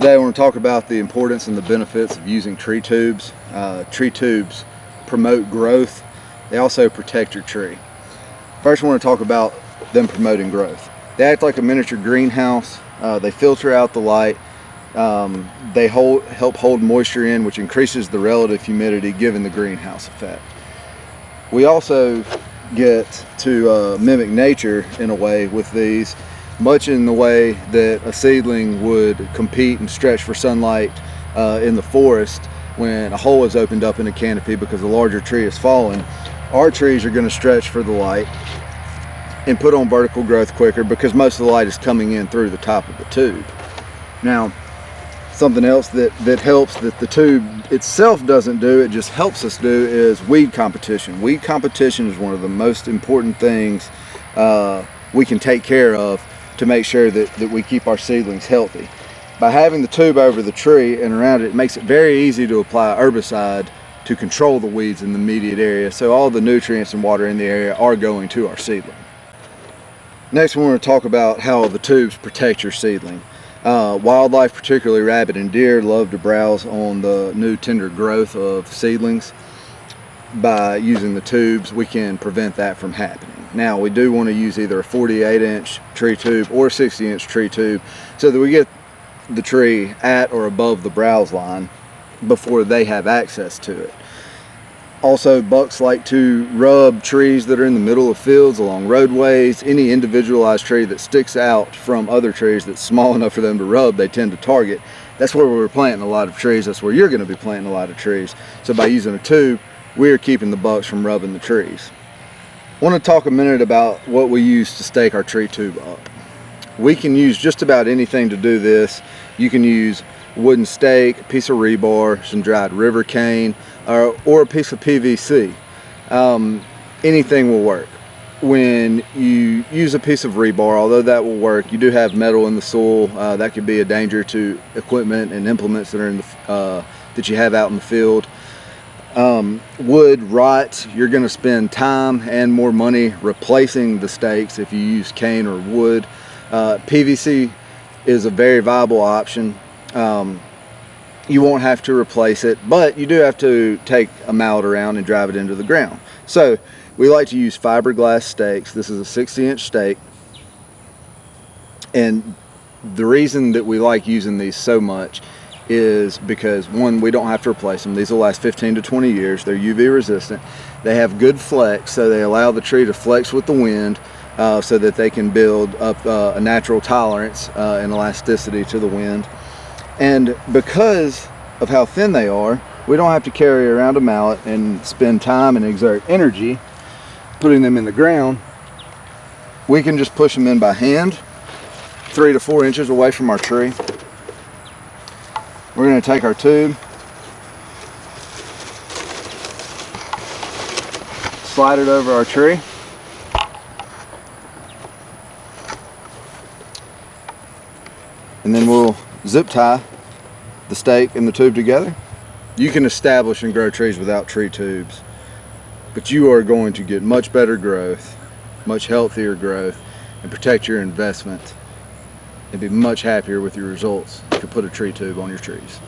Today I want to talk about the importance and the benefits of using tree tubes. Tree tubes promote growth. They also protect your tree. First I want to talk about them promoting growth. They act like a miniature greenhouse. They filter out the light. They help hold moisture in, which increases the relative humidity given the greenhouse effect. We also get to mimic nature in a way with these, much in the way that a seedling would compete and stretch for sunlight in the forest when a hole is opened up in a canopy because a larger tree has fallen. Our trees are going to stretch for the light and put on vertical growth quicker because most of the light is coming in through the top of the tube. Now, something else that helps that the tube itself doesn't do, it just helps us do, is weed competition. Weed competition is one of the most important things we can take care of to make sure that we keep our seedlings healthy. By having the tube over the tree and around it, it makes it very easy to apply herbicide to control the weeds in the immediate area, so all the nutrients and water in the area are going to our seedling. Next, we want to talk about how the tubes protect your seedling. Wildlife, particularly rabbit and deer, love to browse on the new tender growth of seedlings. By using the tubes, we can prevent that from happening. Now, we do want to use either a 48-inch tree tube or a 60-inch tree tube so that we get the tree at or above the browse line before they have access to it. Also, bucks like to rub trees that are in the middle of fields, along roadways. Any individualized tree that sticks out from other trees that's small enough for them to rub, they tend to target. That's where we're planting a lot of trees. That's where you're going to be planting a lot of trees. So by using a tube, we're keeping the bucks from rubbing the trees. I want to talk a minute about what we use to stake our tree tube up. We can use just about anything to do this. You can use a wooden stake, a piece of rebar, some dried river cane, or a piece of PVC. Anything will work. When you use a piece of rebar, although that will work, you do have metal in the soil. That could be a danger to equipment and implements that are in the, that you have out in the field. Wood rots. You're going to spend time and more money replacing the stakes if you use cane or wood. PVC is a very viable option. You won't have to replace it, but you do have to take a mallet around and drive it into the ground. So we like to use fiberglass stakes. This is a 60-inch stake, and the reason that we like using these so much is because, one, we don't have to replace them. These will last 15 to 20 years. They're UV resistant. They have good flex, so they allow the tree to flex with the wind so that they can build up a natural tolerance and elasticity to the wind. And because of how thin they are, we don't have to carry around a mallet and spend time and exert energy putting them in the ground. We can just push them in by hand, 3 to 4 inches away from our tree. We're going to take our tube, slide it over our tree, and then we'll zip tie the stake and the tube together. You can establish and grow trees without tree tubes, but you are going to get much better growth, much healthier growth, and protect your investment and be much happier with your results if you put a tree tube on your trees.